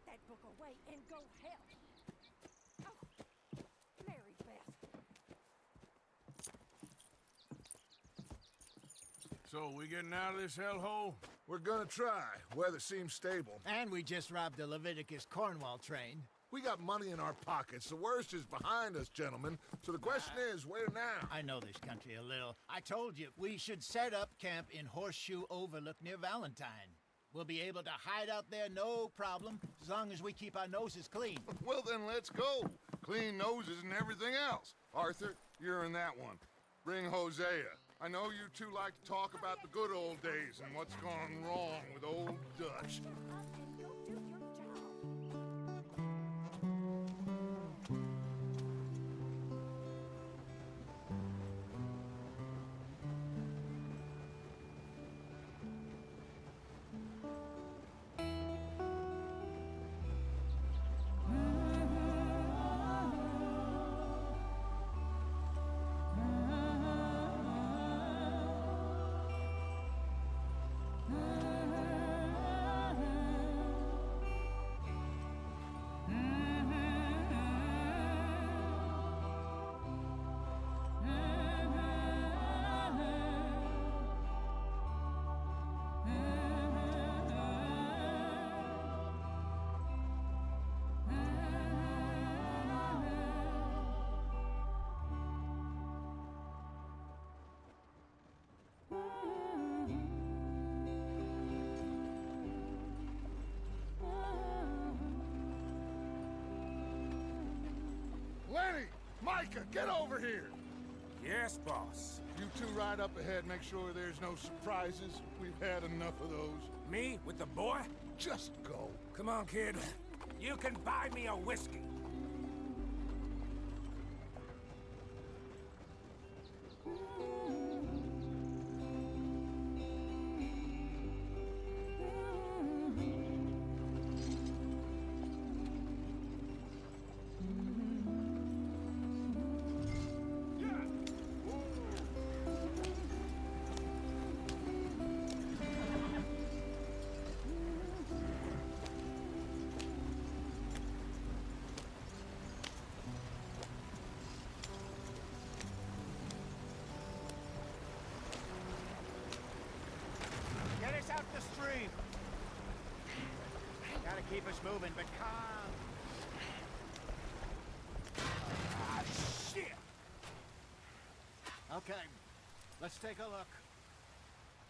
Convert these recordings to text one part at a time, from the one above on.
that book away and go help. Oh, Mary Beth. So, we getting out of this hellhole? We're gonna try. Weather seems stable. And we just robbed the Leviticus Cornwall train. We got money in our pockets. The worst is behind us, gentlemen. So the question is, where now? I know this country a little. I told you, we should set up camp in Horseshoe Overlook near Valentine. We'll be able to hide out there, no problem, as long as we keep our noses clean. Well, then let's go. Clean noses and everything else. Arthur, you're in that one. Bring Hosea. I know you two like to talk about the good old days and what's gone wrong with old Dutch. And you'll do your job. Lenny! Micah, get over here! Yes, boss. You two ride up ahead, make sure there's no surprises. We've had enough of those. Me with the boy? Just go. Come on, kid. You can buy me a whiskey. Get us out the stream. Gotta keep us moving, but calm. Ah, shit! Okay, let's take a look.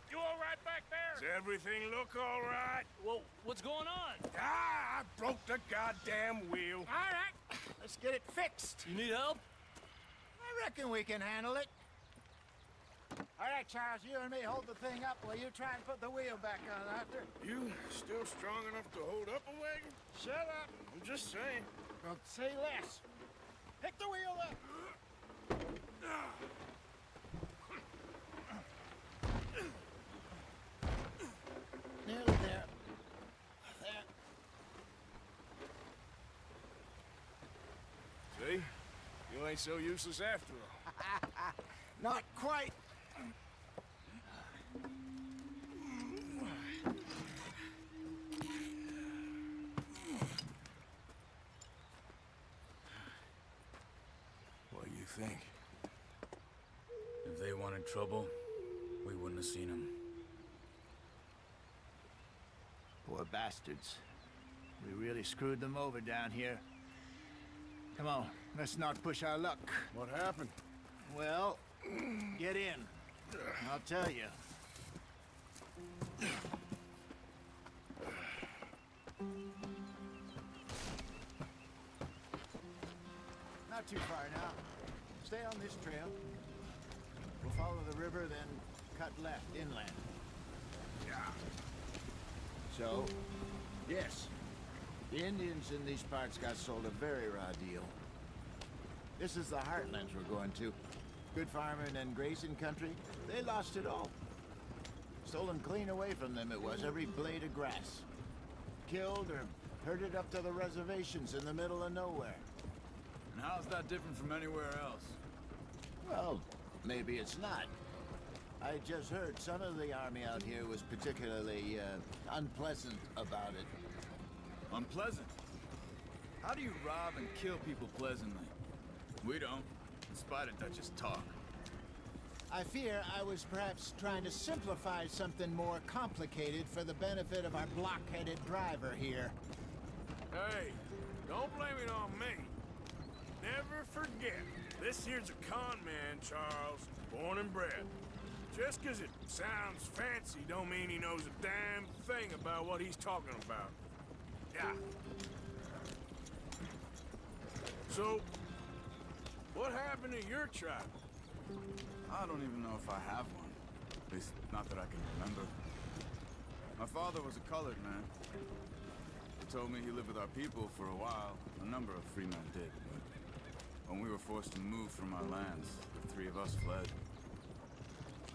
You all right back Does there? everything look all right? Well, what's going on? Ah, I broke the goddamn wheel. All right, let's get it fixed. You need help? I reckon we can handle it. All right, Charles, you and me hold the thing up while you try and put the wheel back on, Arthur. You still strong enough to hold up a wagon? Shut up. I'm just saying. Don't say less. Pick the wheel up. Nearly there. There. See? You ain't so useless after all. Not quite. What do you think? If they wanted trouble, we wouldn't have seen them. Poor bastards. We really screwed them over down here. Come on, let's not push our luck. What happened? Well, get in. I'll tell you. Not too far now. Stay on this trail. We'll follow the river, then cut left inland. Yeah. So, yes, the Indians in these parts got sold a very raw deal. This is the heartlands we're going to. Good farming and grazing country, they lost it all. Stolen clean away from them it was, every blade of grass. Killed or herded up to the reservations in the middle of nowhere. And how's that different from anywhere else? Well, maybe it's not. I just heard some of the army out here was particularly unpleasant about it. Unpleasant. How do you rob and kill people pleasantly? We don't, in spite of Dutch's talk. I fear I was perhaps trying to simplify something more complicated for the benefit of our blockheaded driver here. Hey, don't blame it on me. Never forget, this here's a con man, Charles, born and bred. Just 'cause it sounds fancy don't mean he knows a damn thing about what he's talking about. Yeah. So, what happened to your tribe? I don't even know if I have one. At least, not that I can remember. My father was a colored man. He told me he lived with our people for a while. A number of free men did, but when we were forced to move from our lands, the three of us fled.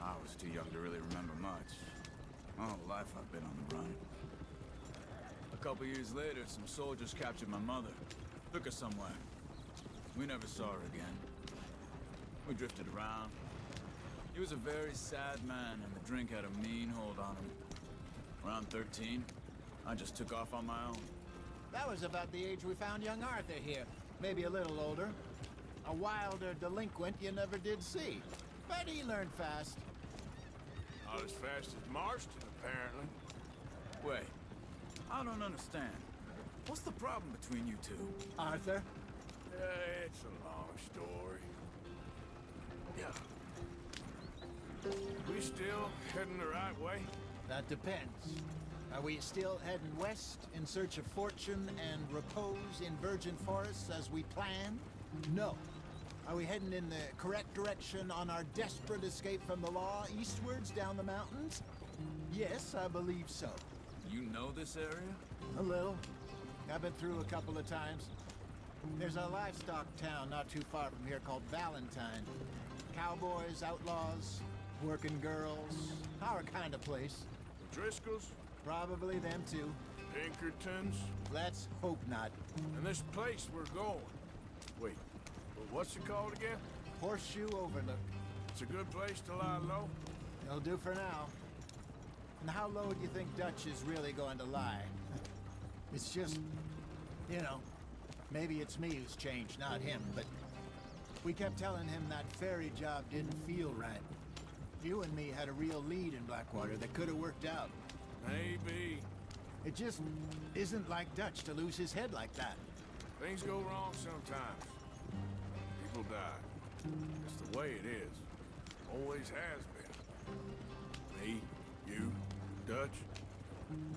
I was too young to really remember much. My whole life I've been on the run. A couple years later, some soldiers captured my mother. Took her somewhere. We never saw her again. We drifted around. He was a very sad man, and the drink had a mean hold on him. Around 13, I just took off on my own. That was about the age we found young Arthur here. Maybe a little older. A wilder delinquent you never did see. But he learned fast. Not as fast as Marston, apparently. Wait, I don't understand. What's the problem between you two? Arthur? It's a long story. Yeah. We still heading the right way? That depends. Are we still heading west in search of fortune and repose in virgin forests as we planned? No. Are we heading in the correct direction on our desperate escape from the law eastwards down the mountains? Yes, I believe so. You know this area? A little. I've been through a couple of times. There's a livestock town not too far from here called Valentine. Cowboys, outlaws, working girls, our kind of place. The Driscolls? Probably them too. Pinkertons? Let's hope not. And this place we're going. Wait, what's it called again? Horseshoe Overlook. It's a good place to lie low? It'll do for now. And how low do you think Dutch is really going to lie? It's just, you know, maybe it's me who's changed, not him, but we kept telling him that ferry job didn't feel right. You and me had a real lead in Blackwater that could have worked out. Maybe. It just isn't like Dutch to lose his head like that. Things go wrong sometimes. People die. It's the way it is. Always has been. Me, you, Dutch.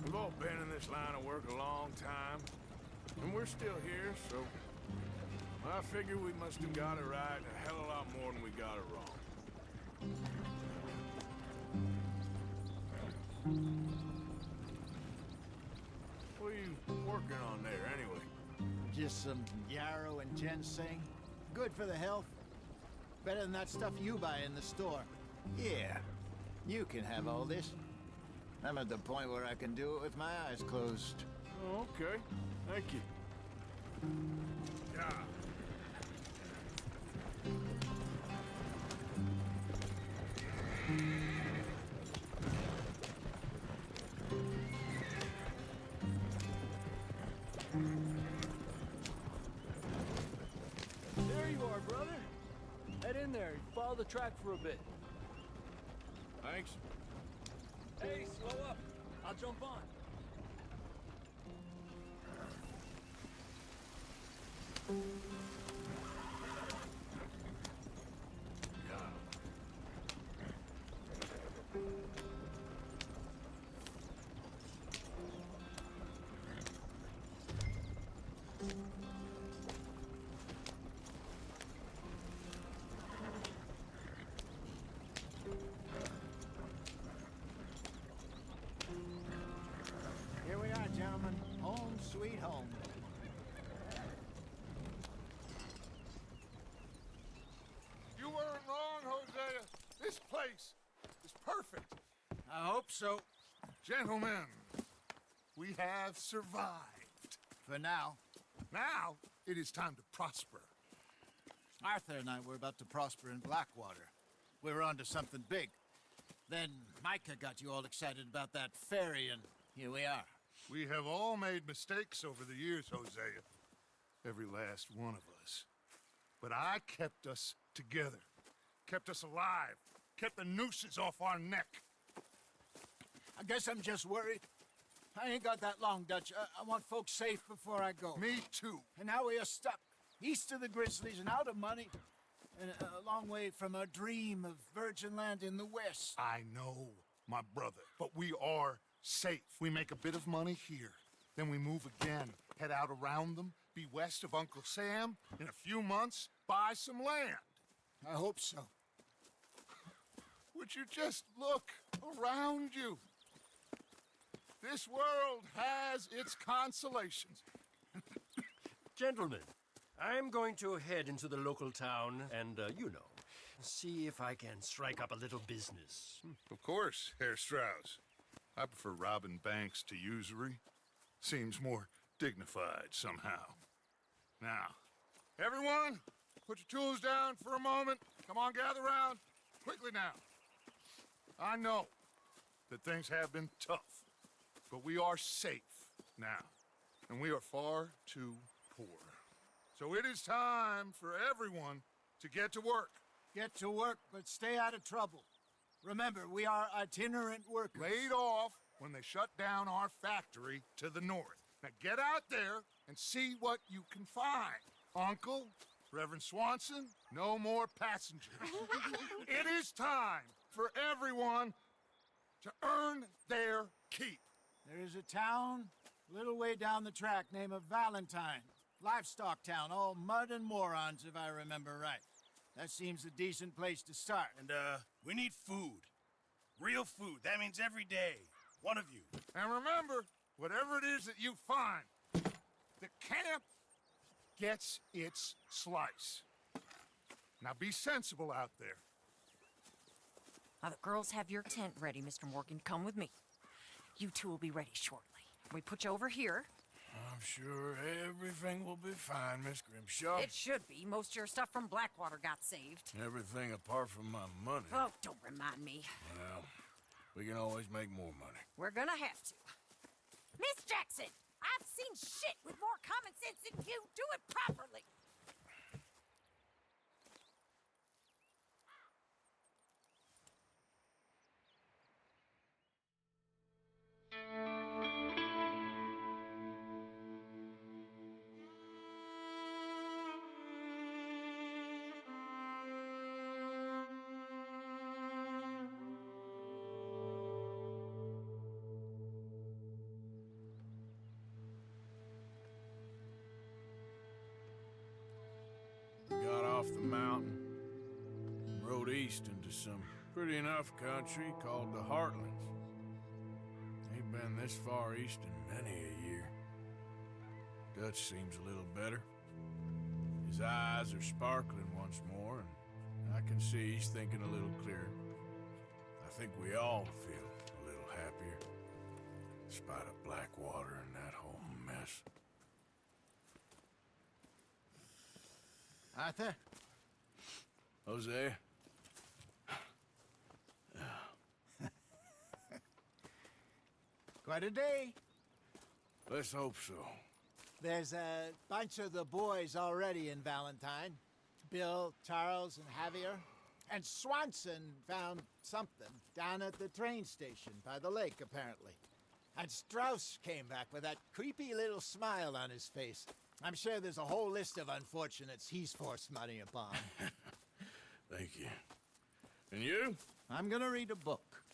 We've all been in this line of work a long time. And we're still here, so I figure we must have got it right a hell of a lot more than we got it wrong. What are you working on there, anyway? Just some yarrow and ginseng. Good for the health. Better than that stuff you buy in the store. Yeah, you can have all this. I'm at the point where I can do it with my eyes closed. Oh, okay. Thank you. Yeah. There you are, brother. Head in there and follow the track for a bit. Thanks. Hey, slow up. I'll jump on. Here we are, gentlemen. Home sweet home. You weren't wrong, Hosea. This place is perfect. I hope so. Gentlemen, we have survived. For now. Now, it is time to prosper. Arthur and I were about to prosper in Blackwater. We were onto something big. Then Micah got you all excited about that ferry, and here we are. We have all made mistakes over the years, Hosea. Every last one of us. But I kept us together. Kept us alive. Kept the nooses off our neck. I guess I'm just worried. I ain't got that long, Dutch. I want folks safe before I go. Me too. And now we are stuck, east of the Grizzlies and out of money, and a long way from our dream of virgin land in the west. I know, my brother, but we are safe. We make a bit of money here, then we move again, head out around them, be west of Uncle Sam, in a few months, buy some land. I hope so. Would you just look around you? This world has its consolations. Gentlemen, I'm going to head into the local town and, see if I can strike up a little business. Of course, Herr Strauss. I prefer robbing banks to usury. Seems more dignified somehow. Now, everyone, put your tools down for a moment. Come on, gather round. Quickly now. I know that things have been tough, but we are safe now, and we are far too poor. So it is time for everyone to get to work. Get to work, but stay out of trouble. Remember, we are itinerant workers. Laid off when they shut down our factory to the north. Now get out there and see what you can find. Uncle, Reverend Swanson, no more passengers. It is time for everyone to earn their keep. There is a town a little way down the track named Valentine. Livestock town, all mud and morons, if I remember right. That seems a decent place to start. And, we need food. Real food. That means every day. One of you. And remember, whatever it is that you find, the camp gets its slice. Now be sensible out there. Now the girls have your tent ready, Mr. Morgan. Come with me. You two will be ready shortly. We put you over here. I'm sure everything will be fine, Miss Grimshaw. It should be. Most of your stuff from Blackwater got saved. Everything apart from my money. Oh, don't remind me. Well, we can always make more money. We're gonna have to. Miss Jackson, I've seen shit with more common sense than you. Do it properly. Got off the mountain, rode east into some pretty enough country called the Heartlands. Ain't been this far east in many a year. Dutch seems a little better. His eyes are sparkling once more, and I can see he's thinking a little clearer. I think we all feel a little happier, in spite of Blackwater and that whole mess. Arthur? Jose? Quite a day. Let's hope so. There's a bunch of the boys already in Valentine. Bill, Charles, and Javier. And Swanson found something down at the train station by the lake, apparently. And Strauss came back with that creepy little smile on his face. I'm sure there's a whole list of unfortunates he's forced money upon. Thank you. And you? I'm gonna read a book.